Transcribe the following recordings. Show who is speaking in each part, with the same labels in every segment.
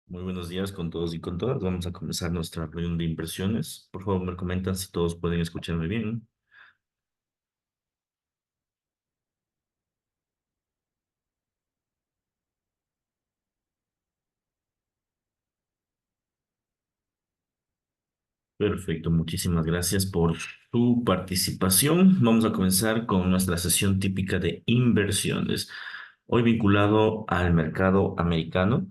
Speaker 1: Muy buenos días con todos y con todas. Vamos a comenzar nuestra reunión de inversiones. Por favor, me comentan si todos pueden escucharme bien. Perfecto, muchísimas gracias por su participación. Vamos a comenzar con nuestra sesión típica de inversiones. Hoy vinculado al mercado americano.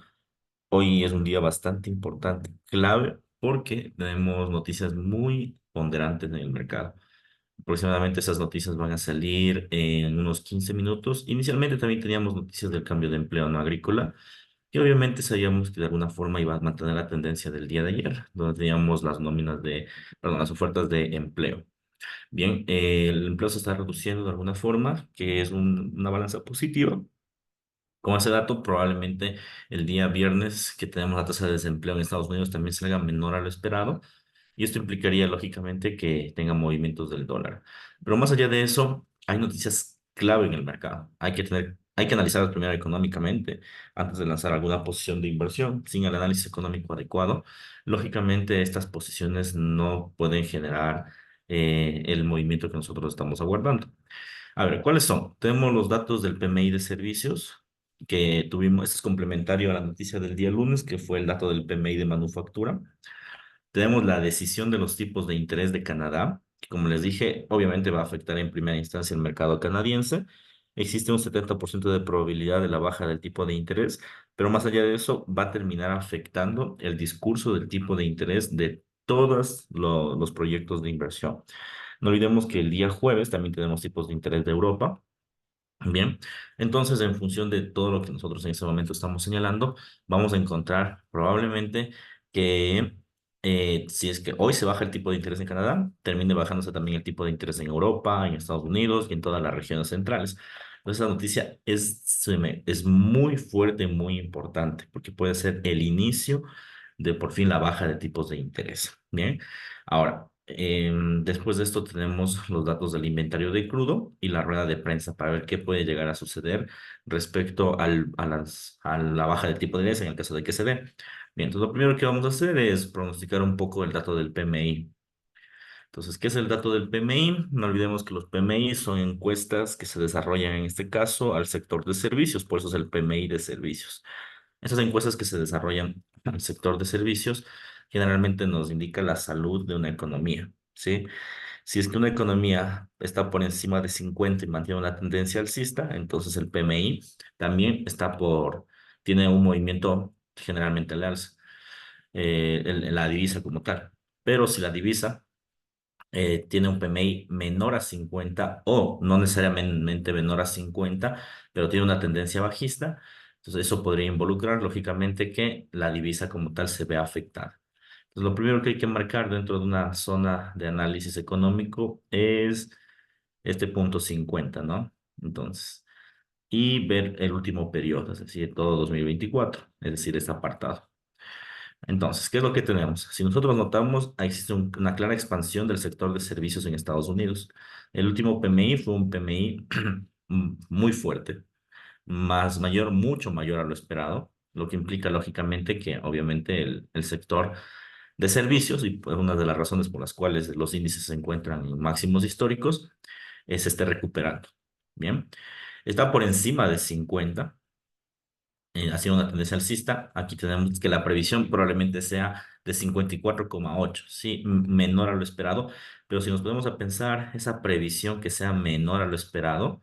Speaker 1: Hoy es un día bastante importante, clave, porque tenemos noticias muy ponderantes en el mercado. Aproximadamente esas noticias van a salir en unos 15 minutos. Inicialmente también teníamos noticias del cambio de empleo no agrícola, que obviamente sabíamos que de alguna forma iba a mantener la tendencia del día de ayer, donde teníamos las nóminas perdón, las ofertas de empleo. Bien, el empleo se está reduciendo de alguna forma, que es una balanza positiva. Con ese dato, probablemente el día viernes que tenemos la tasa de desempleo en Estados Unidos también salga menor a lo esperado. Y esto implicaría, lógicamente, que tenga movimientos del dólar. Pero más allá de eso, hay noticias clave en el mercado. Hay que analizarlas primero económicamente antes de lanzar alguna posición de inversión. Sin el análisis económico adecuado, lógicamente, estas posiciones no pueden generar el movimiento que nosotros estamos aguardando. A ver, ¿cuáles son? Tenemos los datos del PMI de servicios que tuvimos. Esto es complementario a la noticia del día lunes, que fue el dato del PMI de manufactura. Tenemos la decisión de los tipos de interés de Canadá, que como les dije, obviamente va a afectar en primera instancia el mercado canadiense. Existe un 70% de probabilidad de la baja del tipo de interés, pero más allá de eso, va a terminar afectando el discurso del tipo de interés de todos los proyectos de inversión. No olvidemos que el día jueves también tenemos tipos de interés de Europa. Bien, entonces en función de todo lo que nosotros en este momento estamos señalando, vamos a encontrar probablemente que si es que hoy se baja el tipo de interés en Canadá, termine bajándose también el tipo de interés en Europa, en Estados Unidos y en todas las regiones centrales. Entonces, esa noticia es muy fuerte, muy importante, porque puede ser el inicio de por fin la baja de tipos de interés. Bien, ahora, después de esto tenemos los datos del inventario de crudo y la rueda de prensa para ver qué puede llegar a suceder respecto a la baja de tipo de interés en el caso de que se dé. Bien, entonces lo primero que vamos a hacer es pronosticar un poco el dato del PMI. Entonces, ¿qué es el dato del PMI? No olvidemos que los PMI son encuestas que se desarrollan en este caso al sector de servicios, por eso es el PMI de servicios. Esas encuestas que se desarrollan al sector de servicios generalmente nos indica la salud de una economía, ¿sí? Si es que una economía está por encima de 50 y mantiene una tendencia alcista, entonces el PMI también tiene un movimiento generalmente al alza, la divisa como tal. Pero si la divisa tiene un PMI menor a 50 o no necesariamente menor a 50, pero tiene una tendencia bajista, entonces eso podría involucrar, lógicamente, que la divisa como tal se vea afectada. Entonces, lo primero que hay que marcar dentro de una zona de análisis económico es este punto 50, ¿no? Entonces, y ver el último periodo, es decir, todo 2024, es decir, este apartado. Entonces, ¿qué es lo que tenemos? Si nosotros notamos, existe una clara expansión del sector de servicios en Estados Unidos. El último PMI fue un PMI muy fuerte, mucho mayor a lo esperado, lo que implica lógicamente que obviamente el sector de servicios, y por una de las razones por las cuales los índices se encuentran en máximos históricos, se esté recuperando. Bien, está por encima de 50, ha sido una tendencia alcista. Aquí tenemos que la previsión probablemente sea de 54,8, sí, menor a lo esperado, pero si nos ponemos a pensar esa previsión que sea menor a lo esperado,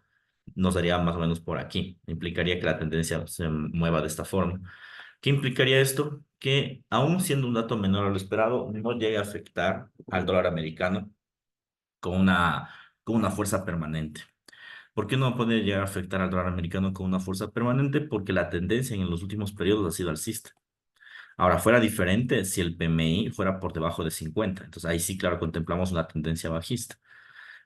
Speaker 1: nos daría más o menos por aquí. Implicaría que la tendencia se mueva de esta forma. ¿Qué implicaría esto? Que aún siendo un dato menor a lo esperado, no llegue a afectar al dólar americano con con una fuerza permanente. ¿Por qué no puede llegar a afectar al dólar americano con una fuerza permanente? Porque la tendencia en los últimos periodos ha sido alcista. Ahora, fuera diferente si el PMI fuera por debajo de 50. Entonces, ahí sí, claro, contemplamos una tendencia bajista.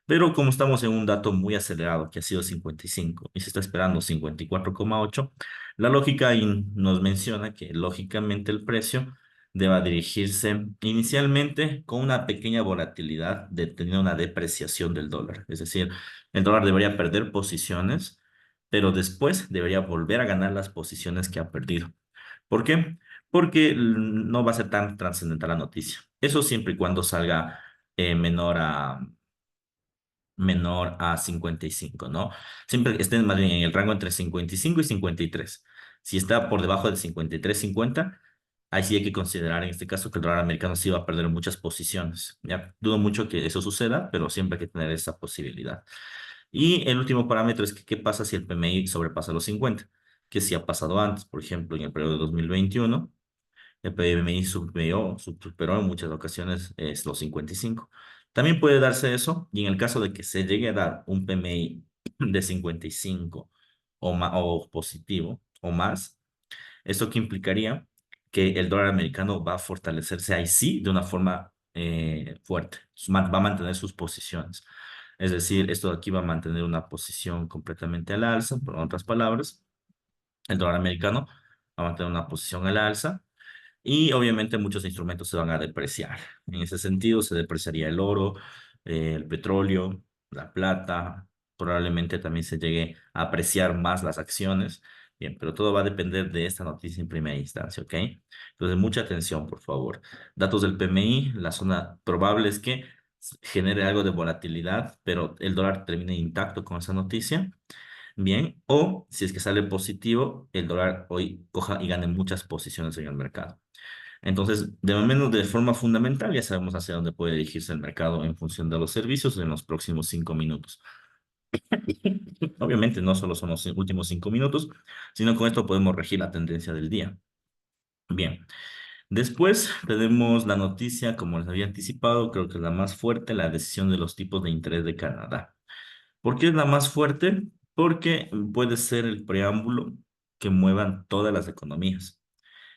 Speaker 1: Pero como estamos en un dato muy acelerado, que ha sido 55, y se está esperando 54,8, la lógica ahí nos menciona que lógicamente el precio deba dirigirse inicialmente con una pequeña volatilidad de tener una depreciación del dólar. Es decir, el dólar debería perder posiciones, pero después debería volver a ganar las posiciones que ha perdido. ¿Por qué? porque no va a ser tan trascendental la noticia. Eso siempre y cuando salga menor a 55, ¿no? Siempre estén más bien en el rango entre 55 y 53. Si está por debajo de 53,50, ahí sí hay que considerar en este caso que el dólar americano sí va a perder muchas posiciones. Ya dudo mucho que eso suceda, pero siempre hay que tener esa posibilidad. Y el último parámetro es que qué pasa si el PMI sobrepasa los 50, que sí ha pasado antes, por ejemplo, en el periodo de 2021. El PMI superó en muchas ocasiones los 55. También puede darse eso, y en el caso de que se llegue a dar un PMI de 55 o positivo o más, ¿esto qué implicaría? Que el dólar americano va a fortalecerse ahí sí de una forma fuerte. Va a mantener sus posiciones. Es decir, esto de aquí va a mantener una posición completamente al alza, por otras palabras, el dólar americano va a mantener una posición al alza y obviamente muchos instrumentos se van a depreciar. En ese sentido, se depreciaría el oro, el petróleo, la plata, probablemente también se llegue a apreciar más las acciones. Bien, pero todo va a depender de esta noticia en primera instancia, ¿ok? Entonces, mucha atención, por favor. Datos del PMI, la zona probable es que genere algo de volatilidad, pero el dólar termine intacto con esa noticia. Bien, o si es que sale positivo, el dólar hoy coja y gane muchas posiciones en el mercado. Entonces, de menos de forma fundamental, ya sabemos hacia dónde puede dirigirse el mercado en función de los servicios en los próximos 5 minutos. Obviamente, no solo son los últimos 5 minutos, sino con esto podemos regir la tendencia del día. Bien, después tenemos la noticia, como les había anticipado, creo que es la más fuerte, la decisión de los tipos de interés de Canadá. ¿Por qué es la más fuerte? Porque puede ser el preámbulo que muevan todas las economías.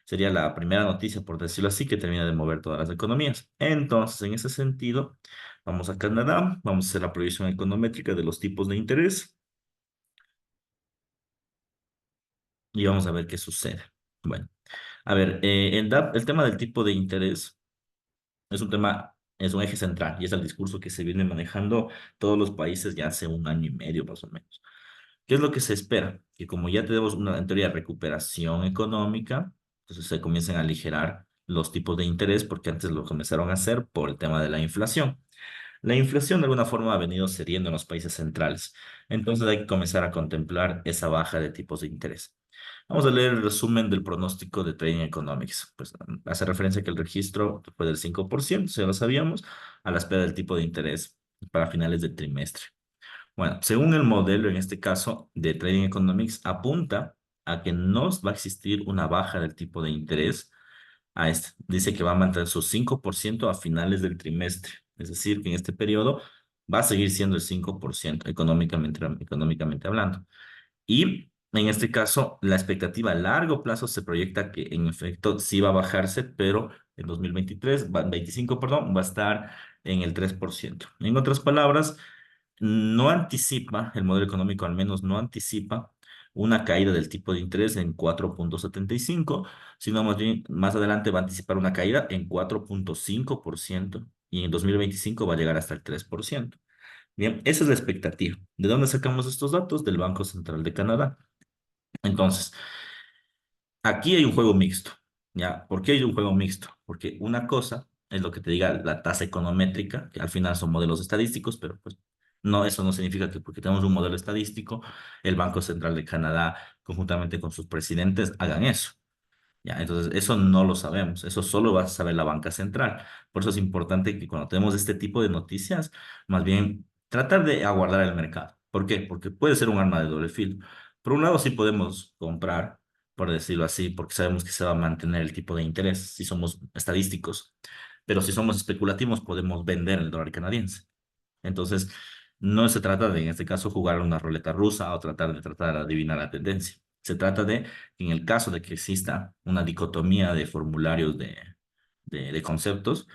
Speaker 1: Sería la primera noticia, por decirlo así, que termina de mover todas las economías. Entonces, en ese sentido, vamos a Canadá, vamos a hacer la previsión econométrica de los tipos de interés y vamos a ver qué sucede. Bueno, a ver, el tema del tipo de interés es un tema, es un eje central y es el discurso que se viene manejando todos los países ya hace un año y medio más o menos. ¿Qué es lo que se espera? Que como ya tenemos una, en teoría, recuperación económica, entonces se comiencen a aligerar los tipos de interés porque antes lo comenzaron a hacer por el tema de la inflación. La inflación de alguna forma ha venido cediendo en los países centrales, entonces hay que comenzar a contemplar esa baja de tipos de interés. Vamos a leer el resumen del pronóstico de Trading Economics. Pues hace referencia a que el registro fue del 5%, ya lo sabíamos, a la espera del tipo de interés para finales del trimestre. Bueno, según el modelo, en este caso, de Trading Economics, apunta a que no va a existir una baja del tipo de interés. Dice que va a mantener su 5% a finales del trimestre. Es decir, que en este periodo va a seguir siendo el 5% económicamente hablando. Y en este caso, la expectativa a largo plazo se proyecta que en efecto sí va a bajarse, pero en 2023, 25, perdón, va a estar en el 3%. En otras palabras, no anticipa, el modelo económico al menos no anticipa una caída del tipo de interés en 4,75, sino más bien más adelante va a anticipar una caída en 4,5% y en 2025 va a llegar hasta el 3%. Bien, esa es la expectativa. ¿De dónde sacamos estos datos? Del Banco Central de Canadá. Entonces, aquí hay un juego mixto, ¿ya? ¿Por qué hay un juego mixto? Porque una cosa es lo que te diga la tasa econométrica, que al final son modelos estadísticos, pero pues no, eso no significa que porque tenemos un modelo estadístico, el Banco Central de Canadá, conjuntamente con sus presidentes, hagan eso. Ya, entonces eso no lo sabemos, eso solo va a saber la banca central. Por eso es importante que cuando tenemos este tipo de noticias, más bien tratar de aguardar el mercado. ¿Por qué? Porque puede ser un arma de doble filo. Por un lado, sí podemos comprar, por decirlo así, porque sabemos que se va a mantener el tipo de interés si somos estadísticos, pero si somos especulativos, podemos vender el dólar canadiense. Entonces, no se trata de, en este caso, jugar una ruleta rusa o tratar de adivinar la tendencia. Se trata de, en el caso de que exista una dicotomía de formularios de conceptos,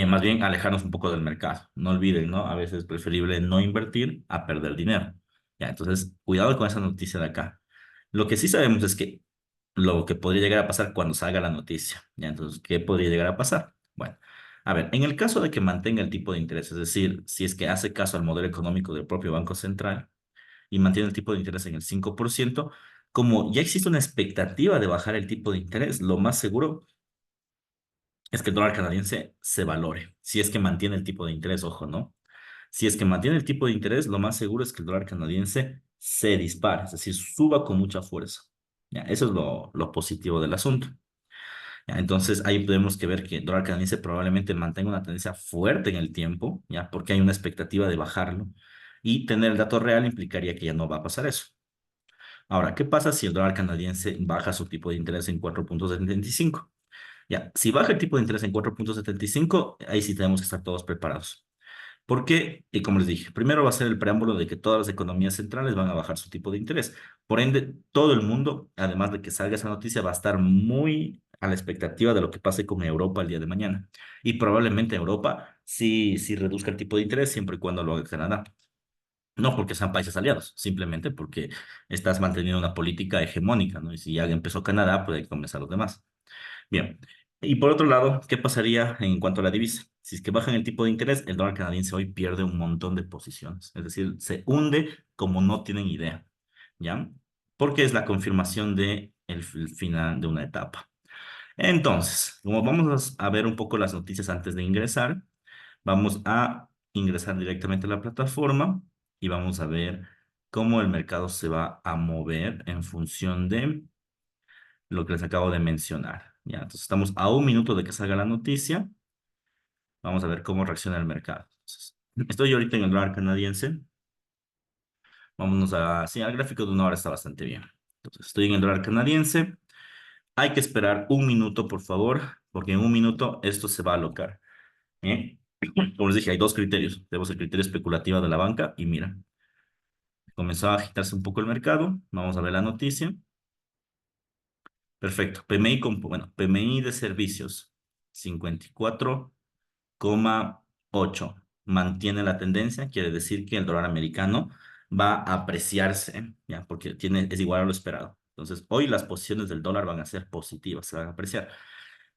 Speaker 1: más bien alejarnos un poco del mercado. No olviden, ¿no? A veces es preferible no invertir a perder dinero. Ya, entonces, cuidado con esa noticia de acá. Lo que sí sabemos es que lo que podría llegar a pasar cuando salga la noticia. Ya, entonces, ¿qué podría llegar a pasar? Bueno, a ver, en el caso de que mantenga el tipo de interés, es decir, si es que hace caso al modelo económico del propio Banco Central y mantiene el tipo de interés en el 5%, Como ya existe una expectativa de bajar el tipo de interés, lo más seguro es que el dólar canadiense se valore, si es que mantiene el tipo de interés, ojo, ¿no? Si es que mantiene el tipo de interés, lo más seguro es que el dólar canadiense se dispare, es decir, suba con mucha fuerza. Ya, eso es lo positivo del asunto. Ya, entonces ahí podemos que ver que el dólar canadiense probablemente mantenga una tendencia fuerte en el tiempo, ya, porque hay una expectativa de bajarlo. Y tener el dato real implicaría que ya no va a pasar eso. Ahora, ¿qué pasa si el dólar canadiense baja su tipo de interés en 4,75? Ya, si baja el tipo de interés en 4,75, ahí sí tenemos que estar todos preparados. Porque, y como les dije, primero va a ser el preámbulo de que todas las economías centrales van a bajar su tipo de interés. Por ende, todo el mundo, además de que salga esa noticia, va a estar muy a la expectativa de lo que pase con Europa el día de mañana. Y probablemente Europa sí reduzca el tipo de interés siempre y cuando lo haga Canadá. No porque sean países aliados, simplemente porque estás manteniendo una política hegemónica, ¿no? Y si ya empezó Canadá, puede comenzar los demás. Bien. Y por otro lado, ¿qué pasaría en cuanto a la divisa? Si es que bajan el tipo de interés, el dólar canadiense hoy pierde un montón de posiciones. Es decir, se hunde como no tienen idea. ¿Ya? Porque es la confirmación de el final de una etapa. Entonces, como vamos a ver un poco las noticias antes de ingresar, vamos a ingresar directamente a la plataforma y vamos a ver cómo el mercado se va a mover en función de lo que les acabo de mencionar. Ya, entonces estamos a un minuto de que salga la noticia. Vamos a ver cómo reacciona el mercado. Entonces, estoy ahorita en el dólar canadiense. Vámonos a... Sí, el gráfico de una hora está bastante bien. Entonces, estoy en el dólar canadiense. Hay que esperar un minuto, por favor, porque en un minuto esto se va a alocar. ¿Eh? Como les dije, hay dos criterios. Tenemos el criterio especulativo de la banca y mira, comenzó a agitarse un poco el mercado. Vamos a ver la noticia. Perfecto. PMI, bueno, PMI de servicios, 54,8. Mantiene la tendencia, quiere decir que el dólar americano va a apreciarse, ¿ya? Porque es igual a lo esperado. Entonces, hoy las posiciones del dólar van a ser positivas, se van a apreciar.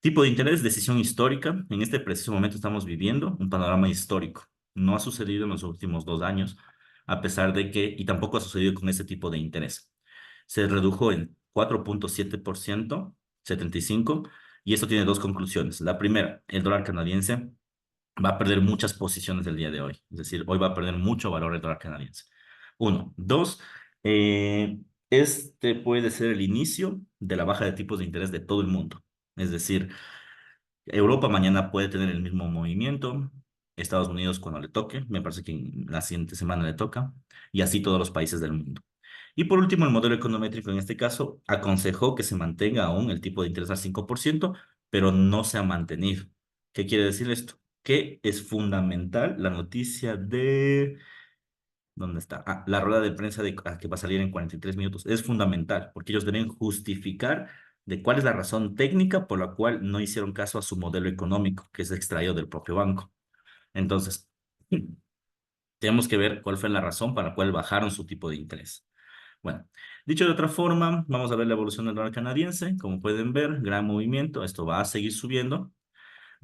Speaker 1: Tipo de interés, decisión histórica. En este preciso momento estamos viviendo un panorama histórico. No ha sucedido en los últimos 2 años, a pesar de que, y tampoco ha sucedido con ese tipo de interés. Se redujo en 4,7%, 75, y esto tiene dos conclusiones. La primera, el dólar canadiense va a perder muchas posiciones el día de hoy. Es decir, hoy va a perder mucho valor el dólar canadiense. Uno. Dos, este puede ser el inicio de la baja de tipos de interés de todo el mundo. Es decir, Europa mañana puede tener el mismo movimiento, Estados Unidos cuando le toque, me parece que en la siguiente semana le toca, y así todos los países del mundo. Y por último, el modelo econométrico en este caso aconsejó que se mantenga aún el tipo de interés al 5%, pero no se ha mantenido. ¿Qué quiere decir esto? Que es fundamental la noticia de... ¿Dónde está? Ah, la rueda de prensa que va a salir en 43 minutos. Es fundamental porque ellos deben justificar de cuál es la razón técnica por la cual no hicieron caso a su modelo económico, que es extraído del propio banco. Entonces, tenemos que ver cuál fue la razón para la cual bajaron su tipo de interés. Bueno, dicho de otra forma, vamos a ver la evolución del dólar canadiense. Como pueden ver, gran movimiento. Esto va a seguir subiendo.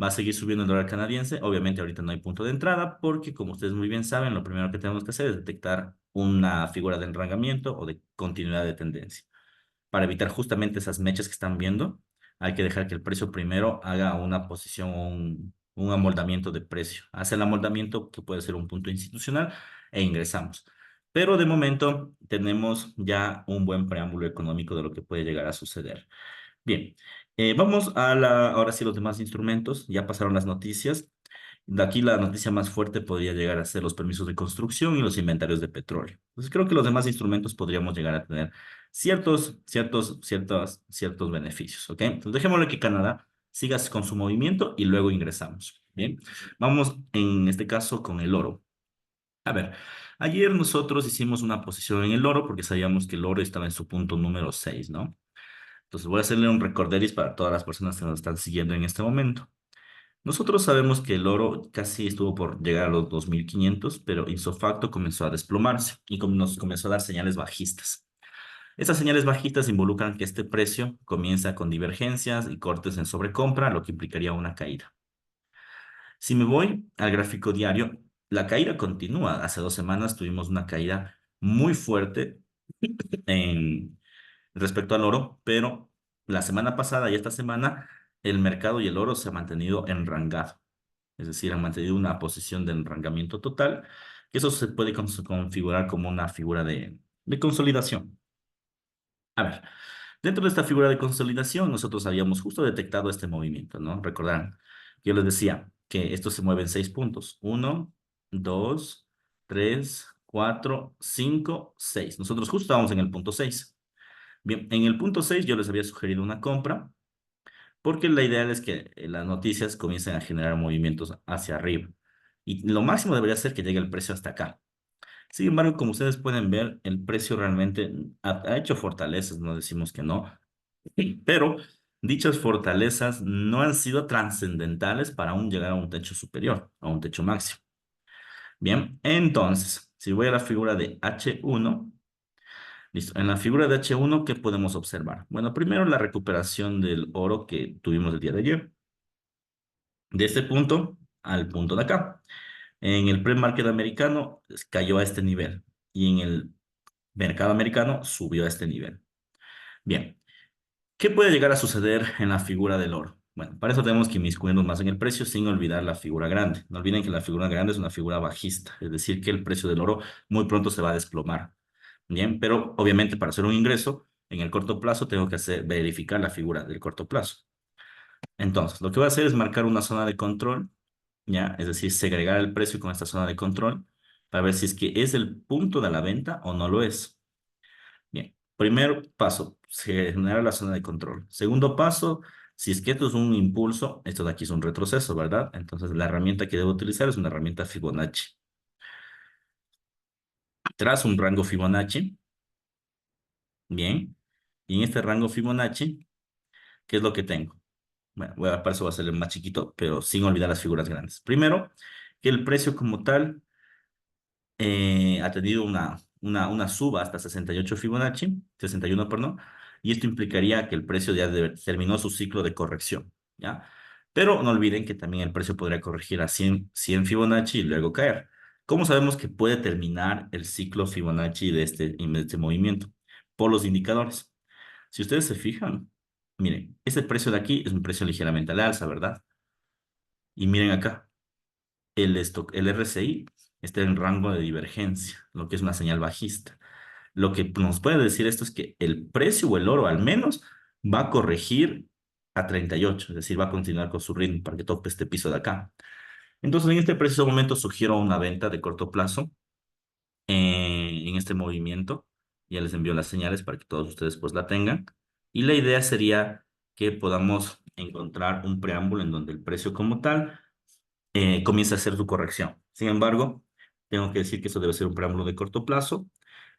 Speaker 1: Va a seguir subiendo el dólar canadiense. Obviamente ahorita no hay punto de entrada porque, como ustedes muy bien saben, lo primero que tenemos que hacer es detectar una figura de enrangamiento o de continuidad de tendencia. Para evitar justamente esas mechas que están viendo, hay que dejar que el precio primero haga una posición o un amoldamiento de precio. Hace el amoldamiento, que puede ser un punto institucional, e ingresamos. Pero de momento tenemos ya un buen preámbulo económico de lo que puede llegar a suceder. Bien, vamos ahora sí los demás instrumentos. Ya pasaron las noticias. De aquí la noticia más fuerte podría llegar a ser los permisos de construcción y los inventarios de petróleo. Entonces creo que los demás instrumentos podríamos llegar a tener ciertos beneficios, ¿ok? Entonces dejémosle que Canadá siga con su movimiento y luego ingresamos. Bien, vamos en este caso con el oro. A ver, ayer nosotros hicimos una posición en el oro porque sabíamos que el oro estaba en su punto número 6, ¿no? Entonces voy a hacerle un recorderis para todas las personas que nos están siguiendo en este momento. Nosotros sabemos que el oro casi estuvo por llegar a los 2.500, pero facto comenzó a desplomarse y nos comenzó a dar señales bajistas. Estas señales bajistas involucran que este precio comienza con divergencias y cortes en sobrecompra, lo que implicaría una caída. Si me voy al gráfico diario, la caída continúa. Hace 2 semanas tuvimos una caída muy fuerte respecto al oro, pero la semana pasada y esta semana el mercado y el oro se ha mantenido enrangado, es decir, han mantenido una posición de enrangamiento total, que eso se puede configurar como una figura de consolidación. A ver, dentro de esta figura de consolidación, nosotros habíamos justo detectado este movimiento, ¿no? Recordarán, yo les decía que esto se mueve en 6 puntos. Uno, dos, tres, cuatro, cinco, seis. Nosotros justo estábamos en el punto 6. Bien, en el punto 6 yo les había sugerido una compra, porque la idea es que las noticias comiencen a generar movimientos hacia arriba. Y lo máximo debería ser que llegue el precio hasta acá. Sin embargo, como ustedes pueden ver, el precio realmente ha hecho fortalezas, no decimos que no, pero dichas fortalezas no han sido trascendentales para aún llegar a un techo superior, a un techo máximo. Bien, entonces, si voy a la figura de H1, listo, en la figura de H1, ¿qué podemos observar? Bueno, primero la recuperación del oro que tuvimos el día de ayer, de este punto al punto de acá. En el pre-market americano cayó a este nivel y en el mercado americano subió a este nivel. Bien, ¿qué puede llegar a suceder en la figura del oro? Bueno, para eso tenemos que inmiscuirnos más en el precio sin olvidar la figura grande. No olviden que la figura grande es una figura bajista, es decir, que el precio del oro muy pronto se va a desplomar. Bien, pero obviamente para hacer un ingreso en el corto plazo tengo que verificar la figura del corto plazo. Entonces, lo que voy a hacer es marcar una zona de control, ¿ya? Es decir, segregar el precio con esta zona de control para ver si es que es el punto de la venta o no lo es. Bien, primer paso, generar la zona de control. Segundo paso, si es que esto es un impulso, esto de aquí es un retroceso, ¿verdad? Entonces la herramienta que debo utilizar es una herramienta Fibonacci. Tras un rango Fibonacci, bien, y en este rango Fibonacci, ¿qué es lo que tengo? Bueno, para eso va a ser más chiquito, pero sin olvidar las figuras grandes. Primero, que el precio como tal ha tenido una suba hasta 68 Fibonacci, 61, perdón, y esto implicaría que el precio ya terminó su ciclo de corrección, ¿ya? Pero no olviden que también el precio podría corregir a 100 Fibonacci y luego caer. ¿Cómo sabemos que puede terminar el ciclo Fibonacci de este movimiento? Por los indicadores. Si ustedes se fijan, miren, este precio de aquí es un precio ligeramente al alza, ¿verdad? Y miren acá. El RSI está en rango de divergencia, lo que es una señal bajista. Lo que nos puede decir esto es que el precio o el oro al menos va a corregir a 38, es decir, va a continuar con su ritmo para que tope este piso de acá. Entonces, en este preciso momento sugiero una venta de corto plazo en este movimiento. Ya les envío las señales para que todos ustedes pues la tengan. Y la idea sería que podamos encontrar un preámbulo en donde el precio como tal comienza a hacer su corrección. Sin embargo, tengo que decir que eso debe ser un preámbulo de corto plazo,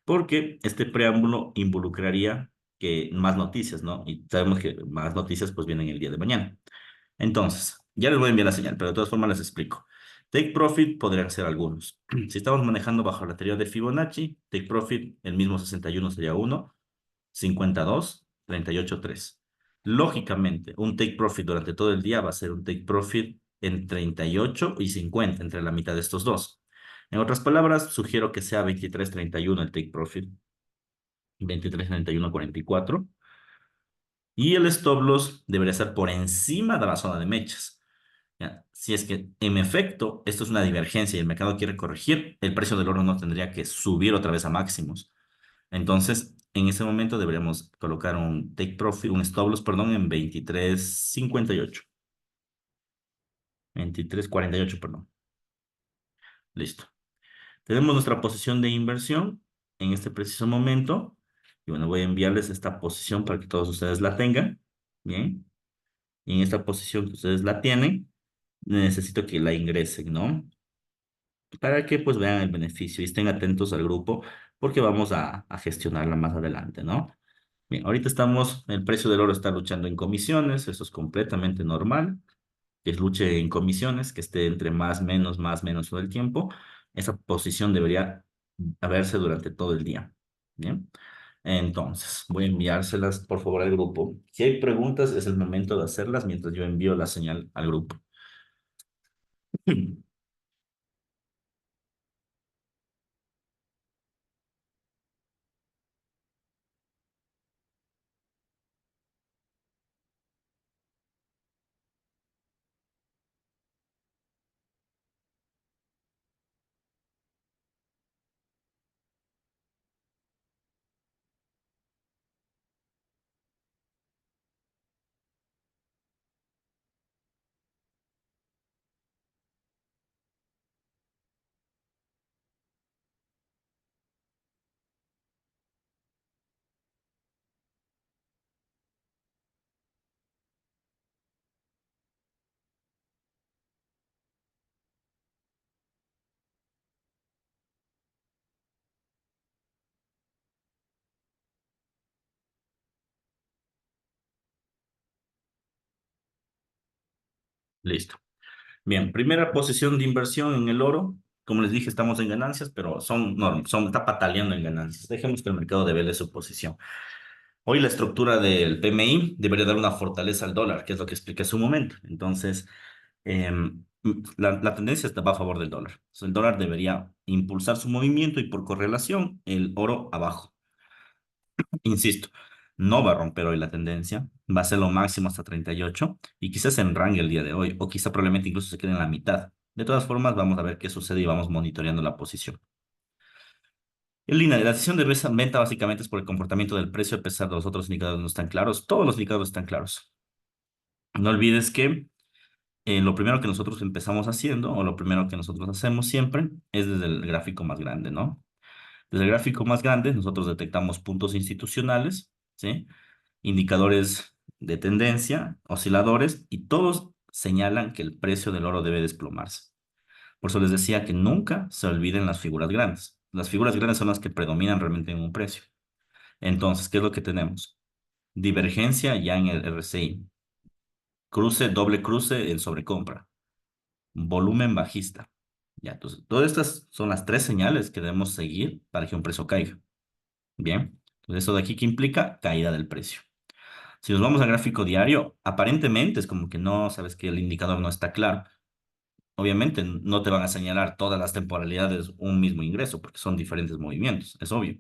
Speaker 1: porque este preámbulo involucraría que más noticias, ¿no? Y sabemos que más noticias pues vienen el día de mañana. Entonces, ya les voy a enviar la señal, pero de todas formas les explico. Take profit podrían ser algunos. Si estamos manejando bajo la teoría de Fibonacci, take profit, el mismo 61 sería 1, 52, 38, 3. Lógicamente, un take profit durante todo el día va a ser un take profit en 38 y 50, entre la mitad de estos dos. En otras palabras, sugiero que sea 23.31 el take profit, 23.31, 44. Y el stop loss debería estar por encima de la zona de mechas. ¿Ya? Si es que en efecto esto es una divergencia y el mercado quiere corregir, el precio del oro no tendría que subir otra vez a máximos. Entonces, en ese momento deberíamos colocar un take profit, un stop loss, perdón, en 23.58. 23.48, perdón. Listo. Tenemos nuestra posición de inversión en este preciso momento. Y bueno, voy a enviarles esta posición para que todos ustedes la tengan. Bien. Y en esta posición que ustedes la tienen, necesito que la ingresen, ¿no? Para que pues vean el beneficio y estén atentos al grupo porque vamos a gestionarla más adelante, ¿no? Bien, ahorita el precio del oro está luchando en comisiones, eso es completamente normal, que luche en comisiones, que esté entre más, menos todo el tiempo. Esa posición debería haberse durante todo el día. Bien, entonces voy a enviárselas por favor al grupo. Si hay preguntas, es el momento de hacerlas mientras yo envío la señal al grupo. Listo. Bien, primera posición de inversión en el oro. Como les dije, estamos en ganancias, pero está pataleando en ganancias. Dejemos que el mercado devele su posición. Hoy la estructura del PMI debería dar una fortaleza al dólar, que es lo que expliqué hace un momento. Entonces, la tendencia va a favor del dólar. Entonces, el dólar debería impulsar su movimiento y por correlación el oro abajo. Insisto, no va a romper hoy la tendencia, va a ser lo máximo hasta 38 y quizás se enrangue el día de hoy o quizá probablemente incluso se quede en la mitad. De todas formas, vamos a ver qué sucede y vamos monitoreando la posición. En línea, la decisión de venta básicamente es por el comportamiento del precio, a pesar de los otros indicadores no están claros. Todos los indicadores están claros. No olvides que lo primero que nosotros empezamos haciendo, o lo primero que nosotros hacemos siempre, es desde el gráfico más grande, ¿no? Desde el gráfico más grande, nosotros detectamos puntos institucionales, ¿sí? Indicadores de tendencia, osciladores, y todos señalan que el precio del oro debe desplomarse. Por eso les decía que nunca se olviden las figuras grandes. Las figuras grandes son las que predominan realmente en un precio. Entonces, ¿qué es lo que tenemos? Divergencia ya en el RSI, cruce, doble cruce en sobrecompra, volumen bajista. Ya, entonces, todas estas son las tres señales que debemos seguir para que un precio caiga. Bien, entonces, ¿eso de aquí qué implica? Caída del precio. Si nos vamos al gráfico diario, aparentemente es como que no, sabes que el indicador no está claro. Obviamente no te van a señalar todas las temporalidades un mismo ingreso, porque son diferentes movimientos, es obvio.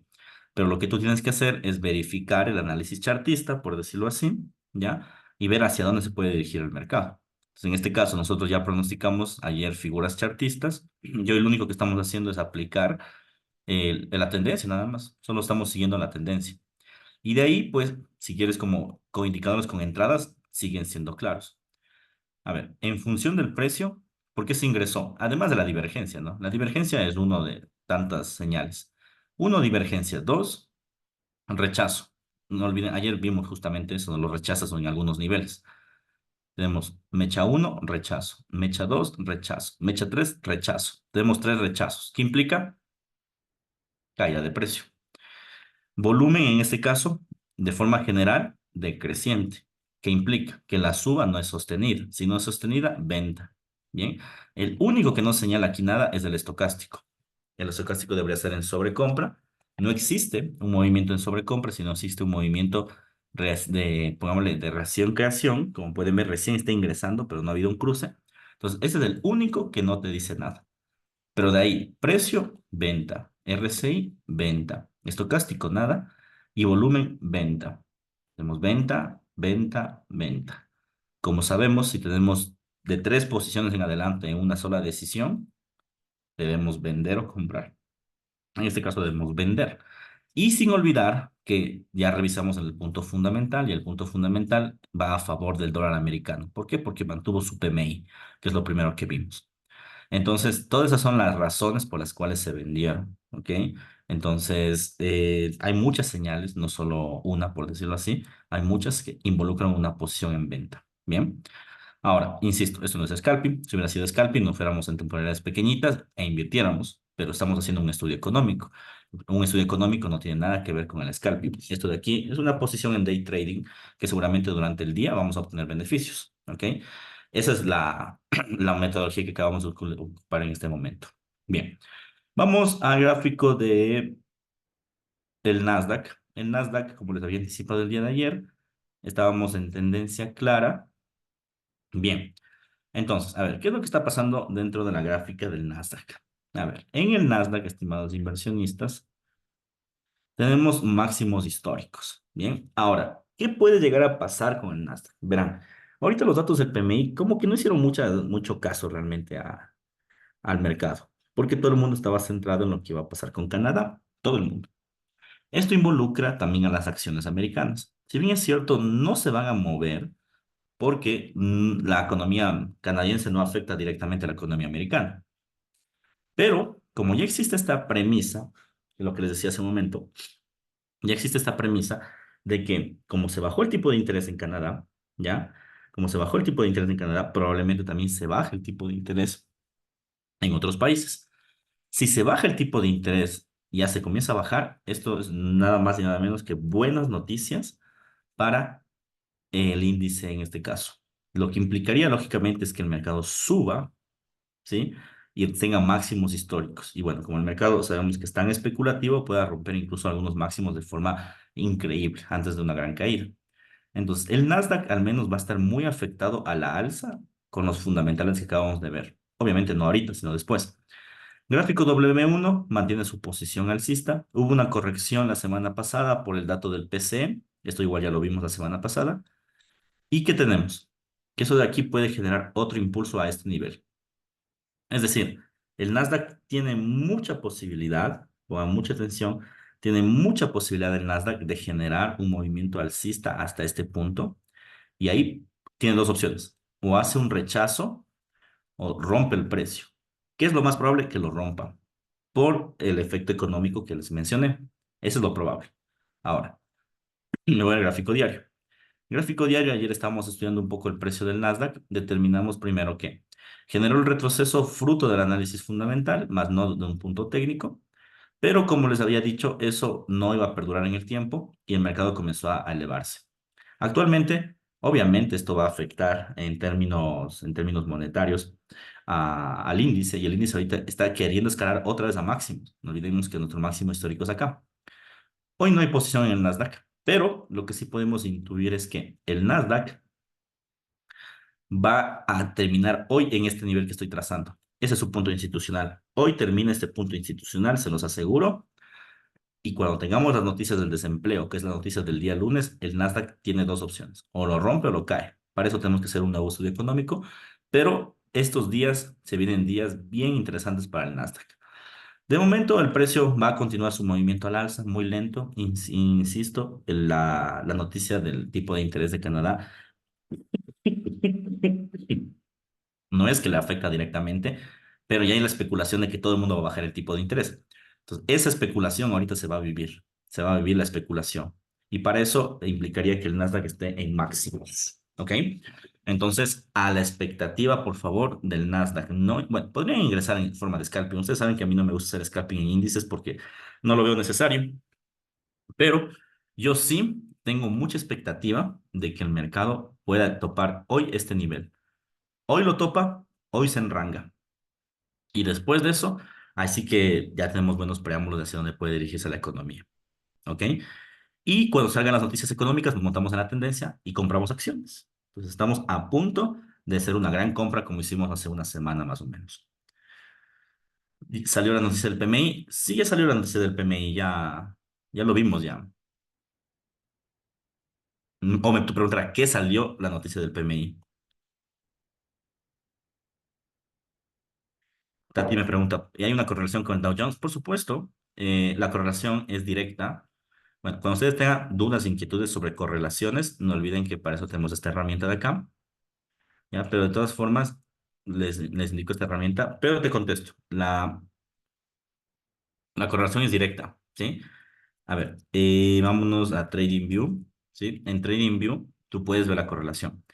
Speaker 1: Pero lo que tú tienes que hacer es verificar el análisis chartista, por decirlo así, ¿ya? Y ver hacia dónde se puede dirigir el mercado. Entonces, en este caso, nosotros ya pronosticamos ayer figuras chartistas, y hoy lo único que estamos haciendo es aplicar la tendencia, nada más. Solo estamos siguiendo la tendencia. Y de ahí, pues, si quieres como con indicadores con entradas, siguen siendo claros. A ver, en función del precio, ¿por qué se ingresó? Además de la divergencia, ¿no? La divergencia es uno de tantas señales. Uno, divergencia. Dos, rechazo. No olviden, ayer vimos justamente eso, ¿no? Los rechazos en algunos niveles. Tenemos mecha uno, rechazo. Mecha 2, rechazo. Mecha 3, rechazo. Tenemos tres rechazos. ¿Qué implica? Caída de precio. Volumen, en este caso, de forma general, decreciente, que implica que la suba no es sostenida. Si no es sostenida, venta. Bien, el único que no señala aquí nada es el estocástico. El estocástico debería ser en sobrecompra. No existe un movimiento en sobrecompra, sino existe un movimiento pongámosle, de reacción-creación. Como pueden ver, recién está ingresando, pero no ha habido un cruce. Entonces, ese es el único que no te dice nada. Pero de ahí, precio, venta. RSI, venta. Estocástico, nada. Y volumen, venta. Tenemos venta, venta, venta. Como sabemos, si tenemos de tres posiciones en adelante en una sola decisión, debemos vender o comprar. En este caso debemos vender. Y sin olvidar que ya revisamos el punto fundamental y el punto fundamental va a favor del dólar americano. ¿Por qué? Porque mantuvo su PMI, que es lo primero que vimos. Entonces, todas esas son las razones por las cuales se vendieron, ¿ok? Entonces, hay muchas señales, no solo una, por decirlo así, hay muchas que involucran una posición en venta, ¿bien? Ahora, insisto, esto no es scalping. Si hubiera sido scalping, nos fuéramos en temporalidades pequeñitas e invirtiéramos, pero estamos haciendo un estudio económico. Un estudio económico no tiene nada que ver con el scalping. Esto de aquí es una posición en day trading que seguramente durante el día vamos a obtener beneficios, ¿ok? Esa es la metodología que acabamos de ocupar en este momento. Bien, vamos al gráfico del Nasdaq. El Nasdaq, como les había anticipado el día de ayer, estábamos en tendencia clara. Bien. Entonces, a ver, ¿qué es lo que está pasando dentro de la gráfica del Nasdaq? A ver, en el Nasdaq, estimados inversionistas, tenemos máximos históricos. Bien, ahora, ¿qué puede llegar a pasar con el Nasdaq? Verán, ahorita los datos del PMI como que no hicieron mucho caso realmente al mercado, porque todo el mundo estaba centrado en lo que iba a pasar con Canadá, todo el mundo. Esto involucra también a las acciones americanas. Si bien es cierto, no se van a mover porque la economía canadiense no afecta directamente a la economía americana. Pero como ya existe esta premisa, lo que les decía hace un momento, ya existe esta premisa de que como se bajó el tipo de interés en Canadá, ¿ya? Como se bajó el tipo de interés en Canadá, probablemente también se baje el tipo de interés en otros países. Si se baja el tipo de interés y ya se comienza a bajar, esto es nada más y nada menos que buenas noticias para el índice en este caso. Lo que implicaría, lógicamente, es que el mercado suba, ¿sí? Y tenga máximos históricos. Y bueno, como el mercado sabemos que es tan especulativo, pueda romper incluso algunos máximos de forma increíble antes de una gran caída. Entonces, el Nasdaq al menos va a estar muy afectado a la alza con los fundamentales que acabamos de ver. Obviamente no ahorita, sino después. Gráfico W1 mantiene su posición alcista. Hubo una corrección la semana pasada por el dato del PCE. Esto igual ya lo vimos la semana pasada. ¿Y qué tenemos? Que eso de aquí puede generar otro impulso a este nivel. Es decir, el Nasdaq tiene mucha posibilidad, o mucha atención, tiene mucha posibilidad el Nasdaq de generar un movimiento alcista hasta este punto. Y ahí tiene dos opciones. O hace un rechazo o rompe el precio. ¿Qué es lo más probable? Que lo rompa por el efecto económico que les mencioné. Eso es lo probable. Ahora, me voy al gráfico diario. Gráfico diario, ayer estábamos estudiando un poco el precio del Nasdaq. Determinamos primero que generó el retroceso fruto del análisis fundamental, más no de un punto técnico. Pero como les había dicho, eso no iba a perdurar en el tiempo y el mercado comenzó a elevarse. Actualmente, obviamente, esto va a afectar en términos monetarios al índice y el índice ahorita está queriendo escalar otra vez a máximos. No olvidemos que nuestro máximo histórico es acá. Hoy no hay posición en el Nasdaq, pero lo que sí podemos intuir es que el Nasdaq va a terminar hoy en este nivel que estoy trazando. Ese es su punto institucional. Hoy termina este punto institucional, se los aseguro. Y cuando tengamos las noticias del desempleo, que es la noticia del día lunes, el Nasdaq tiene dos opciones, o lo rompe o lo cae. Para eso tenemos que hacer un nuevo estudio económico, pero estos días se vienen días bien interesantes para el Nasdaq. De momento, el precio va a continuar su movimiento al alza, muy lento. Insisto, la noticia del tipo de interés de Canadá no es que le afecta directamente, pero ya hay la especulación de que todo el mundo va a bajar el tipo de interés. Entonces, esa especulación ahorita se va a vivir la especulación. Y para eso implicaría que el Nasdaq esté en máximos, ¿ok? Entonces, a la expectativa, por favor, del Nasdaq. No, bueno, podrían ingresar en forma de scalping. Ustedes saben que a mí no me gusta hacer scalping en índices porque no lo veo necesario, pero yo sí tengo mucha expectativa de que el mercado pueda topar hoy este nivel. Hoy lo topa, hoy se enranga. Y después de eso, así que ya tenemos buenos preámbulos de hacia dónde puede dirigirse la economía. ¿Ok? Y cuando salgan las noticias económicas, nos montamos en la tendencia y compramos acciones. Entonces estamos a punto de hacer una gran compra como hicimos hace una semana más o menos. Y salió la noticia del PMI. Sí, ya salió la noticia del PMI, ya lo vimos ya. O me tú preguntarás, ¿qué salió la noticia del PMI? Tati me pregunta, ¿y hay una correlación con el Dow Jones? Por supuesto, la correlación es directa. Bueno, cuando ustedes tengan dudas, inquietudes sobre correlaciones, no olviden que para eso tenemos esta herramienta de acá, ¿ya? Pero de todas formas, les indico esta herramienta, pero te contesto, la correlación es directa, ¿sí? A ver, vámonos a TradingView, ¿sí? En TradingView, tú puedes ver la correlación.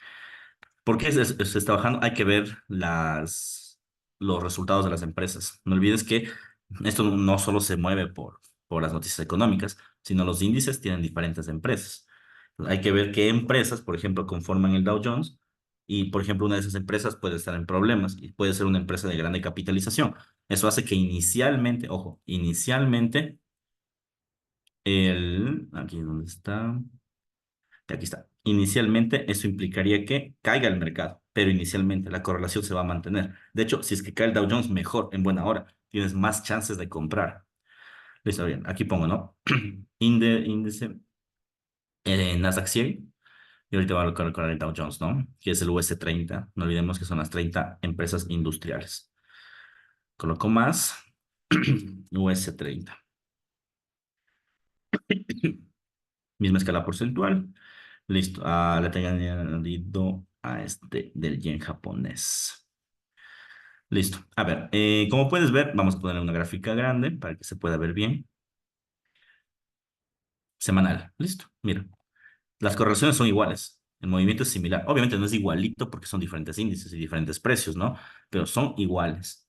Speaker 1: ¿Por qué se está bajando? Hay que ver los resultados de las empresas. No olvides que esto no solo se mueve por las noticias económicas, sino los índices tienen diferentes empresas. Hay que ver qué empresas, por ejemplo, conforman el Dow Jones y, por ejemplo, una de esas empresas puede estar en problemas y puede ser una empresa de grande capitalización. Eso hace que inicialmente, ojo, inicialmente aquí donde está. Aquí está. Inicialmente eso implicaría que caiga el mercado, pero inicialmente la correlación se va a mantener. De hecho, si es que cae el Dow Jones, mejor, en buena hora. Tienes más chances de comprar. Listo, bien. Aquí pongo, ¿no? Índice Nasdaq 100. Y ahorita voy a colocar el Dow Jones, ¿no? Que es el US 30. No olvidemos que son las 30 empresas industriales. Coloco más US 30. Misma escala porcentual. Listo. Le tengo añadido a este del yen japonés. Listo. A ver, como puedes ver, vamos a ponerle una gráfica grande para que se pueda ver bien. Semanal. Listo. Mira, las correlaciones son iguales. El movimiento es similar. Obviamente no es igualito porque son diferentes índices y diferentes precios, ¿no? Pero son iguales.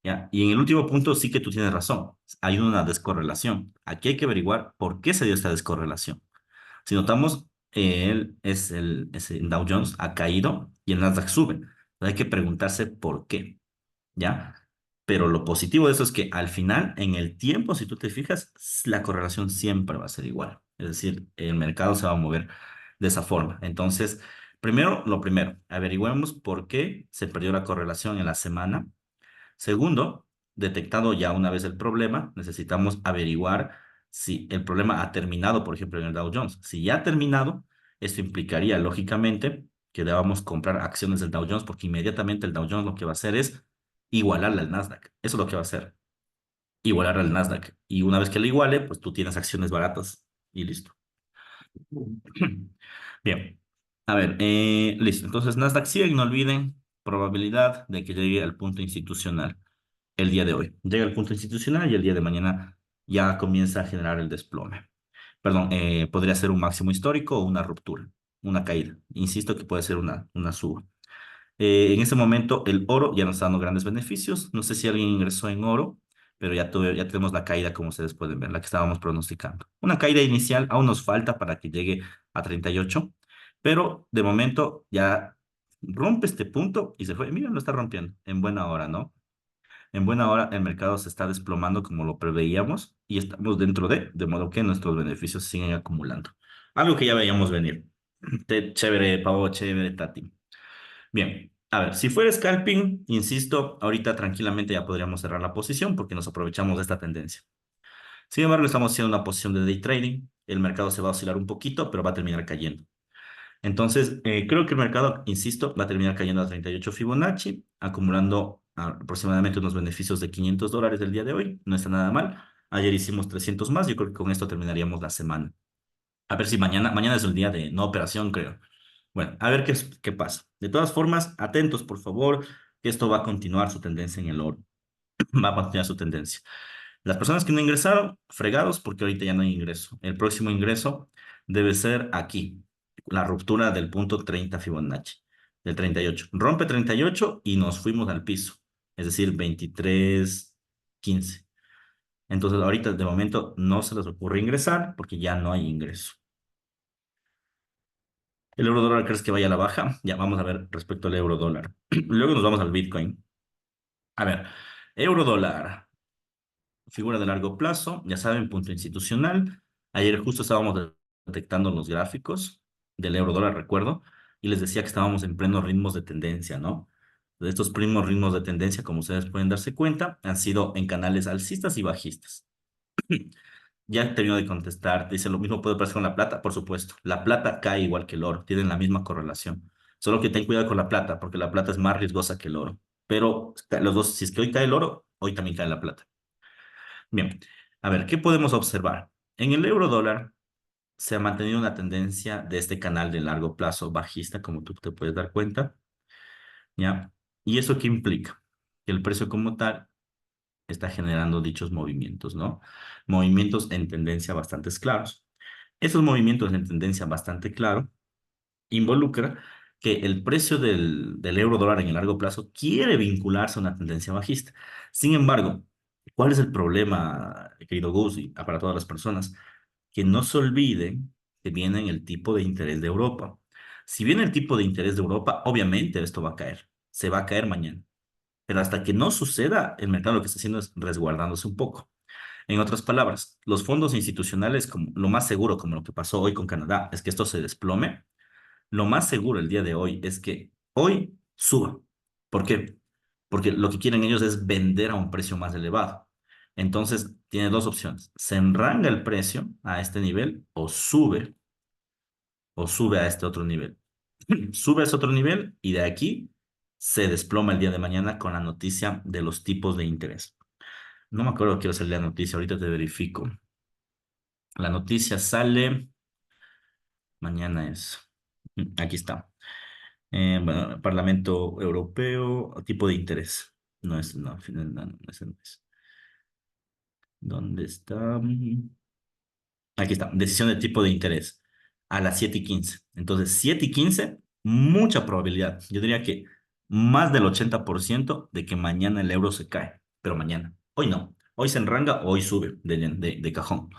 Speaker 1: ¿Ya? Y en el último punto sí que tú tienes razón. Hay una descorrelación. Aquí hay que averiguar por qué se dio esta descorrelación. Si notamos, el Dow Jones ha caído y el Nasdaq sube. Hay que preguntarse por qué, ¿ya? Pero lo positivo de eso es que al final, en el tiempo, si tú te fijas, la correlación siempre va a ser igual. Es decir, el mercado se va a mover de esa forma. Entonces, lo primero, averigüemos por qué se perdió la correlación en la semana. Segundo, detectado ya una vez el problema, necesitamos averiguar si el problema ha terminado, por ejemplo, en el Dow Jones. Si ya ha terminado, esto implicaría, lógicamente, que debamos comprar acciones del Dow Jones, porque inmediatamente el Dow Jones lo que va a hacer es igualarle al Nasdaq. Eso es lo que va a hacer, igualar al Nasdaq. Y una vez que lo iguale, pues tú tienes acciones baratas y listo. Bien. A ver, listo. Entonces, Nasdaq 100, no olviden, probabilidad de que llegue al punto institucional el día de hoy. Llega al punto institucional y el día de mañana ya comienza a generar el desplome. Perdón, podría ser un máximo histórico o una ruptura, una caída. Insisto que puede ser una suba. En ese momento el oro ya nos está dando grandes beneficios. No sé si alguien ingresó en oro, pero ya tenemos la caída, como ustedes pueden ver, la que estábamos pronosticando. Una caída inicial, aún nos falta para que llegue a 38, pero de momento ya rompe este punto y se fue. Miren, lo está rompiendo en buena hora, ¿no? En buena hora el mercado se está desplomando como lo preveíamos y estamos dentro de modo que nuestros beneficios siguen acumulando. Algo que ya veíamos venir. Chévere, Pavo, chévere, Tati. Bien, a ver, si fuera scalping, insisto, ahorita tranquilamente ya podríamos cerrar la posición porque nos aprovechamos de esta tendencia. Sin embargo, estamos haciendo una posición de day trading. El mercado se va a oscilar un poquito, pero va a terminar cayendo. Entonces, creo que el mercado, insisto, va a terminar cayendo a 38 Fibonacci, acumulando aproximadamente unos beneficios de $500 del día de hoy. No está nada mal. Ayer hicimos 300 más. Yo creo que con esto terminaríamos la semana. A ver si mañana es el día de no operación, creo. Bueno, a ver qué pasa. De todas formas, atentos, por favor, que esto va a continuar su tendencia en el oro. Va a continuar su tendencia. Las personas que no ingresaron, fregados, porque ahorita ya no hay ingreso. El próximo ingreso debe ser aquí, la ruptura del punto 30 Fibonacci, del 38. Rompe 38 y nos fuimos al piso, es decir, 23.15. Entonces, ahorita de momento no se les ocurre ingresar porque ya no hay ingreso. ¿El euro dólar crees que vaya a la baja? Ya vamos a ver respecto al euro dólar. Luego nos vamos al Bitcoin. A ver, euro dólar. Figura de largo plazo, ya saben, punto institucional. Ayer justo estábamos detectando los gráficos del euro dólar, recuerdo, y les decía que estábamos en plenos ritmos de tendencia, ¿no? De estos primos ritmos de tendencia, como ustedes pueden darse cuenta, han sido en canales alcistas y bajistas. Ya termino de contestar, dice lo mismo puede pasar con la plata, por supuesto. La plata cae igual que el oro, tienen la misma correlación. Solo que ten cuidado con la plata, porque la plata es más riesgosa que el oro. Pero los dos, si es que hoy cae el oro, hoy también cae la plata. Bien, a ver, ¿qué podemos observar? En el euro dólar se ha mantenido una tendencia de este canal de largo plazo bajista, como tú te puedes dar cuenta, ¿ya? ¿Y eso qué implica? Que el precio como tal está generando dichos movimientos, ¿no? Movimientos en tendencia bastante claros. Esos movimientos en tendencia bastante claro involucra que el precio del euro dólar en el largo plazo quiere vincularse a una tendencia bajista. Sin embargo, ¿cuál es el problema, querido Gus, y para todas las personas? Que no se olviden que viene el tipo de interés de Europa. Si viene el tipo de interés de Europa, obviamente esto va a caer, se va a caer mañana. Pero hasta que no suceda, el mercado lo que está haciendo es resguardándose un poco. En otras palabras, los fondos institucionales, como lo más seguro, como lo que pasó hoy con Canadá, es que esto se desplome. Lo más seguro el día de hoy es que hoy suba. ¿Por qué? Porque lo que quieren ellos es vender a un precio más elevado. Entonces, tiene dos opciones. Se enranga el precio a este nivel o sube a este otro nivel. Sube a ese otro nivel y de aquí se desploma el día de mañana con la noticia de los tipos de interés. No me acuerdo qué va a ser la noticia, ahorita te verifico. La noticia sale, mañana es, aquí está. Bueno, Parlamento Europeo, tipo de interés. No es, no, no, ese no es. ¿Dónde está? Aquí está, decisión de tipo de interés a las 7:15. Entonces, 7:15, mucha probabilidad. Yo diría que más del 80% de que mañana el euro se cae, pero mañana. Hoy no. Hoy se enranga o hoy sube de cajón.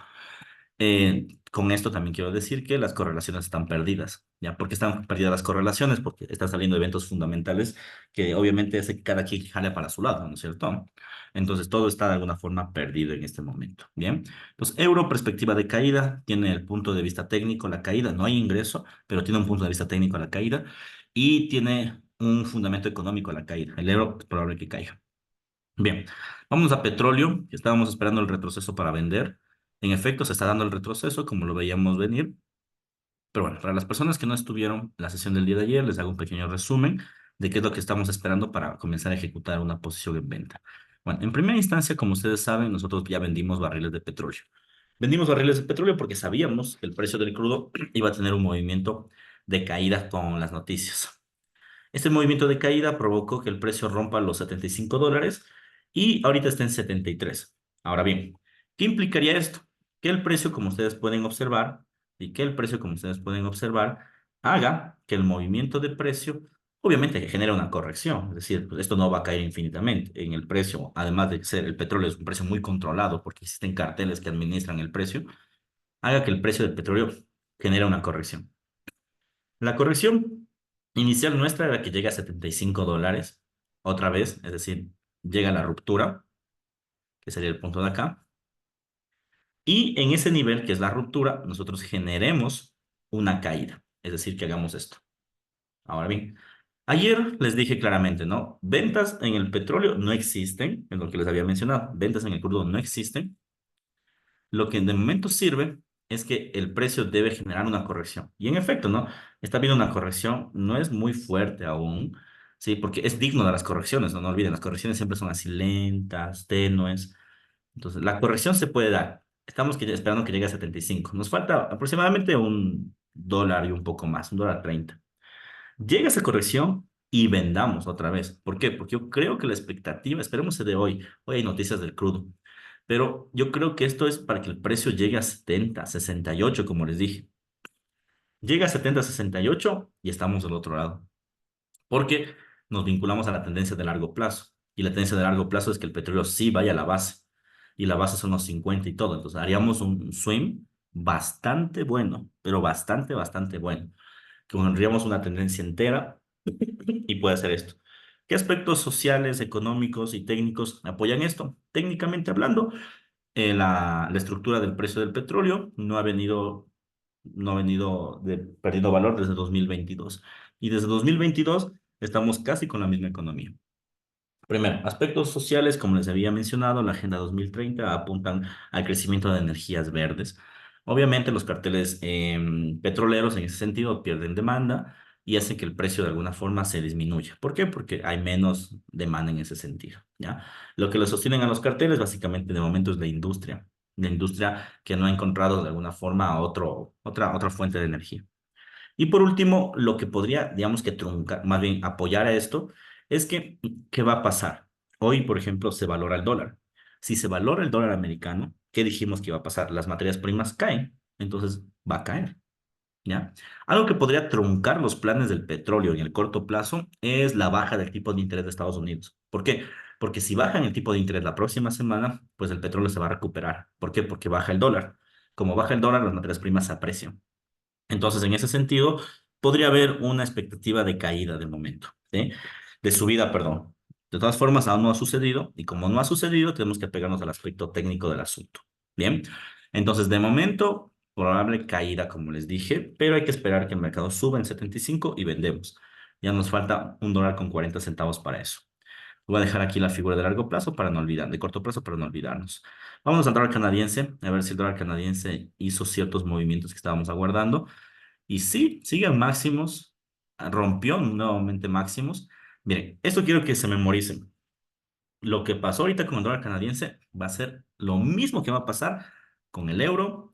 Speaker 1: con esto también quiero decir que las correlaciones están perdidas, ¿ya? ¿Por qué están perdidas las correlaciones? Porque están saliendo eventos fundamentales que obviamente hace que cada quien jale para su lado, ¿no es cierto? Entonces todo está de alguna forma perdido en este momento, ¿bien? Entonces, euro, perspectiva de caída, tiene el punto de vista técnico, la caída, no hay ingreso, pero tiene un punto de vista técnico la caída y tiene un fundamento económico la caída. El euro es probable que caiga. Bien, vamos a petróleo, que estábamos esperando el retroceso para vender. En efecto, se está dando el retroceso, como lo veíamos venir. Pero bueno, para las personas que no estuvieron en la sesión del día de ayer, les hago un pequeño resumen de qué es lo que estamos esperando para comenzar a ejecutar una posición en venta. Bueno, en primera instancia, como ustedes saben, nosotros ya vendimos barriles de petróleo. Vendimos barriles de petróleo porque sabíamos que el precio del crudo iba a tener un movimiento de caída con las noticias. Este movimiento de caída provocó que el precio rompa los $75 y ahorita está en 73. Ahora bien, ¿qué implicaría esto? Que el precio, como ustedes pueden observar, haga que el movimiento de precio, obviamente que genere una corrección, es decir, pues esto no va a caer infinitamente en el precio, además de ser el petróleo es un precio muy controlado porque existen carteles que administran el precio, haga que el precio del petróleo genere una corrección. La corrección inicial nuestra era que llega a $75 otra vez, es decir, llega a la ruptura, que sería el punto de acá, y en ese nivel, que es la ruptura, nosotros generemos una caída, es decir, que hagamos esto. Ahora bien, ayer les dije claramente, ¿no? Ventas en el petróleo no existen, es lo que les había mencionado, ventas en el crudo no existen. Lo que de momento sirve es que el precio debe generar una corrección. Y en efecto, ¿no? Está viendo una corrección, no es muy fuerte aún, ¿sí? Porque es digno de las correcciones, ¿no? No olviden, las correcciones siempre son así lentas, tenues. Entonces, la corrección se puede dar. Estamos esperando que llegue a 75. Nos falta aproximadamente $1 y un poco más, $1.30. Llega esa corrección y vendamos otra vez. ¿Por qué? Porque yo creo que la expectativa, esperemos se de hoy. Hoy hay noticias del crudo. Pero yo creo que esto es para que el precio llegue a 70, 68, como les dije. Llega a 70, 68 y estamos del otro lado. Porque nos vinculamos a la tendencia de largo plazo. Y la tendencia de largo plazo es que el petróleo sí vaya a la base. Y la base son los 50 y todo. Entonces haríamos un swing bastante bueno, pero bastante, bastante bueno. Que tendríamos una tendencia entera y puede hacer esto. ¿Qué aspectos sociales, económicos y técnicos apoyan esto? Técnicamente hablando, la estructura del precio del petróleo no ha venido perdiendo valor desde 2022. Y desde 2022 estamos casi con la misma economía. Primero, aspectos sociales, como les había mencionado, la Agenda 2030 apuntan al crecimiento de energías verdes. Obviamente, los carteles petroleros en ese sentido pierden demanda y hacen que el precio de alguna forma se disminuya. ¿Por qué? Porque hay menos demanda en ese sentido, ¿ya? Lo que le sostienen a los carteles, básicamente, de momento es la industria que no ha encontrado de alguna forma otra fuente de energía. Y por último, lo que podría, digamos que truncar, más bien apoyar a esto, es que, ¿qué va a pasar? Hoy, por ejemplo, se valora el dólar. Si se valora el dólar americano, ¿qué dijimos que iba a pasar? Las materias primas caen, entonces va a caer, ¿ya? Algo que podría truncar los planes del petróleo en el corto plazo es la baja del tipo de interés de Estados Unidos. ¿Por qué? Porque si bajan el tipo de interés la próxima semana, pues el petróleo se va a recuperar. ¿Por qué? Porque baja el dólar. Como baja el dólar, las materias primas se aprecian. Entonces, en ese sentido, podría haber una expectativa de caída de momento, ¿sí? De subida, perdón. De todas formas, aún no ha sucedido y como no ha sucedido, tenemos que pegarnos al aspecto técnico del asunto. Bien, entonces, de momento, probable caída, como les dije, pero hay que esperar que el mercado suba en 75 y vendemos. Ya nos falta $1.40 para eso. Voy a dejar aquí la figura de largo plazo para no olvidar, de corto plazo para no olvidarnos. Vamos al dólar canadiense, a ver si el dólar canadiense hizo ciertos movimientos que estábamos aguardando. Y sí, sigue en máximos, rompió nuevamente máximos. Miren, esto quiero que se memoricen. Lo que pasó ahorita con el dólar canadiense va a ser lo mismo que va a pasar con el euro,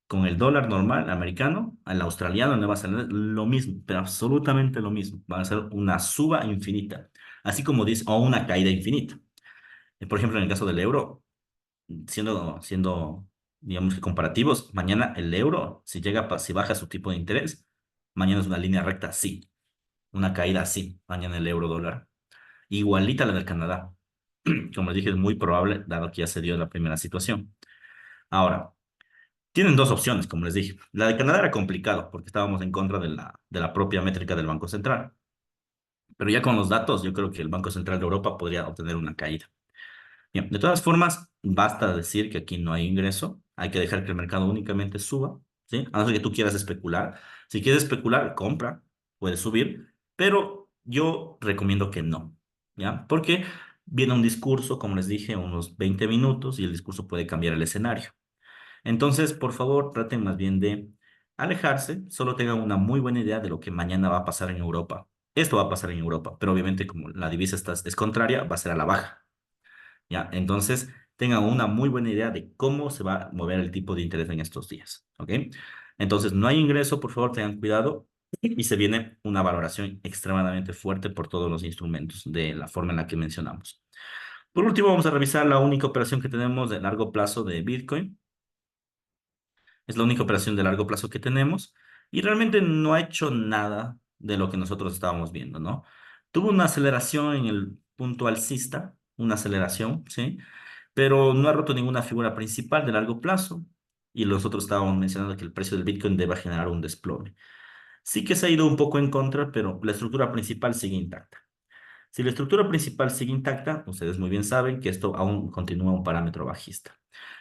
Speaker 1: con el dólar normal americano, al australiano, Nueva Zelanda, lo mismo, pero absolutamente lo mismo. Va a ser una suba infinita, así como dice, o una caída infinita. Por ejemplo, en el caso del euro, siendo, digamos que comparativos, mañana el euro, si baja su tipo de interés, mañana es una línea recta, sí, una caída, sí, mañana el euro dólar. Igualita a la del Canadá. Como les dije, es muy probable, dado que ya se dio la primera situación. Ahora, Tienen dos opciones, como les dije. La de Canadá era complicado porque estábamos en contra de la propia métrica del Banco Central. Pero ya con los datos, yo creo que el Banco Central de Europa podría obtener una caída. Bien, de todas formas, basta decir que aquí no hay ingreso. Hay que dejar que el mercado únicamente suba, ¿sí? A no ser que tú quieras especular. Si quieres especular, compra, puede subir, pero yo recomiendo que no, ¿ya? Porque viene un discurso, como les dije, unos 20 minutos y el discurso puede cambiar el escenario. Entonces, por favor, traten más bien de alejarse, solo tengan una muy buena idea de lo que mañana va a pasar en Europa. Esto va a pasar en Europa, pero obviamente como la divisa es contraria, va a ser a la baja. ¿Ya? Entonces, tengan una muy buena idea de cómo se va a mover el tipo de interés en estos días, ¿ok? Entonces, no hay ingreso, por favor, tengan cuidado y se viene una valoración extremadamente fuerte por todos los instrumentos de la forma en la que mencionamos. Por último, vamos a revisar la única operación que tenemos de largo plazo de Bitcoin. Es la única operación de largo plazo que tenemos y realmente no ha hecho nada de lo que nosotros estábamos viendo, ¿no? Tuvo una aceleración en el punto alcista, una aceleración, ¿sí? Pero no ha roto ninguna figura principal de largo plazo y nosotros estábamos mencionando que el precio del Bitcoin debe generar un desplome. Sí que se ha ido un poco en contra, pero la estructura principal sigue intacta. Si la estructura principal sigue intacta, ustedes muy bien saben que esto aún continúa un parámetro bajista.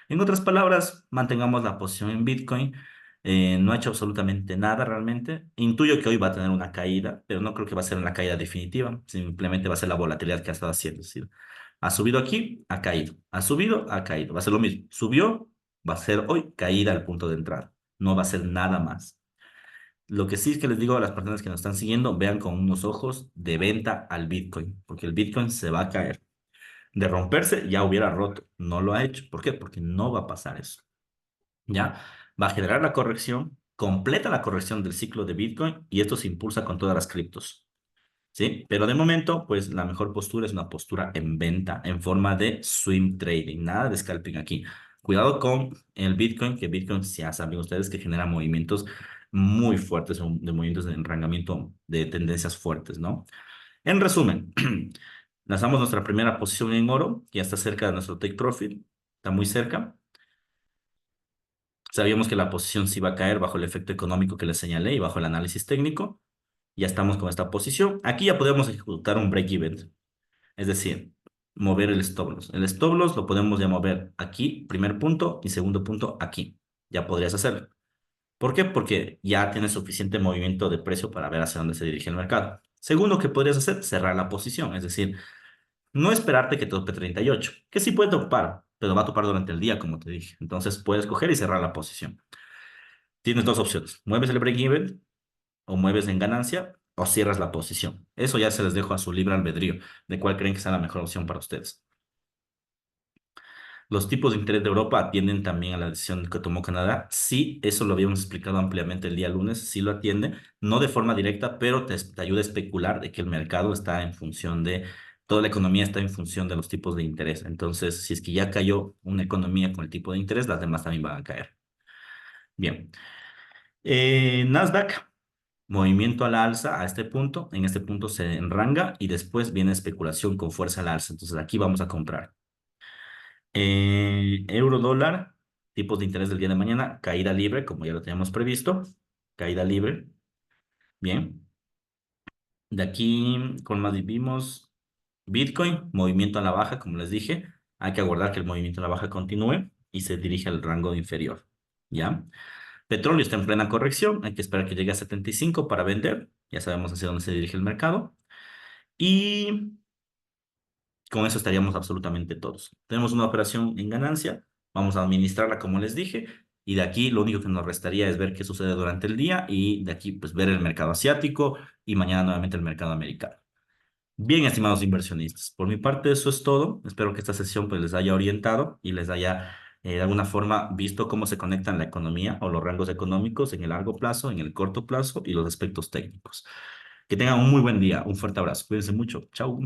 Speaker 1: En otras palabras, mantengamos la posición en Bitcoin. No ha hecho absolutamente nada realmente. Intuyo que hoy va a tener una caída, pero no creo que va a ser una caída definitiva. Simplemente va a ser la volatilidad que ha estado haciendo. Es decir, ha subido aquí, ha caído. Ha subido, ha caído. Va a ser lo mismo. Subió, va a ser hoy caída al punto de entrada. No va a ser nada más. Lo que sí es que les digo a las personas que nos están siguiendo, vean con unos ojos de venta al Bitcoin, porque el Bitcoin se va a caer. De romperse, ya hubiera roto. No lo ha hecho. ¿Por qué? Porque no va a pasar eso. ¿Ya? Va a generar la corrección, completa la corrección del ciclo de Bitcoin y esto se impulsa con todas las criptos. ¿Sí? Pero de momento, pues la mejor postura es una postura en venta, en forma de swing trading, nada de scalping aquí. Cuidado con el Bitcoin, que Bitcoin ya saben ustedes que genera movimientos muy fuertes, de movimientos de enrangamiento de tendencias fuertes, ¿no? En resumen, lanzamos nuestra primera posición en oro, que ya está cerca de nuestro take profit, está muy cerca. Sabíamos que la posición se iba a caer bajo el efecto económico que les señalé y bajo el análisis técnico. Ya estamos con esta posición. Aquí ya podemos ejecutar un break-even. Es decir, mover el stop loss. El stop loss lo podemos ya mover aquí, primer punto, y segundo punto aquí. Ya podrías hacerlo. ¿Por qué? Porque ya tienes suficiente movimiento de precio para ver hacia dónde se dirige el mercado. Segundo que podrías hacer, cerrar la posición. Es decir, no esperarte que tope 38, que sí puede topar, pero va a topar durante el día, como te dije. Entonces puedes coger y cerrar la posición. Tienes dos opciones. Mueves el break-even o mueves en ganancia o cierras la posición. Eso ya se les dejo a su libre albedrío de cuál creen que sea la mejor opción para ustedes. Los tipos de interés de Europa atienden también a la decisión que tomó Canadá. Sí, eso lo habíamos explicado ampliamente el día lunes, sí lo atiende, no de forma directa, pero te ayuda a especular de que el mercado está en función de, toda la economía está en función de los tipos de interés. Entonces, si es que ya cayó una economía con el tipo de interés, las demás también van a caer. Bien. Nasdaq. Movimiento a la alza a este punto, en este punto se enranga y después viene especulación con fuerza al alza. Entonces aquí vamos a comprar. Euro dólar, tipos de interés del día de mañana, caída libre, como ya lo teníamos previsto, caída libre. Bien, de aquí con más vimos Bitcoin, movimiento a la baja, como les dije, hay que aguardar que el movimiento a la baja continúe y se dirige al rango inferior. ¿Ya? Petróleo está en plena corrección, hay que esperar que llegue a 75 para vender, ya sabemos hacia dónde se dirige el mercado. Y con eso estaríamos absolutamente todos. Tenemos una operación en ganancia, vamos a administrarla como les dije, y de aquí lo único que nos restaría es ver qué sucede durante el día y de aquí pues ver el mercado asiático y mañana nuevamente el mercado americano. Bien, estimados inversionistas, por mi parte eso es todo. Espero que esta sesión pues les haya orientado y les haya de alguna forma visto cómo se conectan la economía o los rangos económicos en el largo plazo, en el corto plazo y los aspectos técnicos. Que tengan un muy buen día, un fuerte abrazo, cuídense mucho, chao.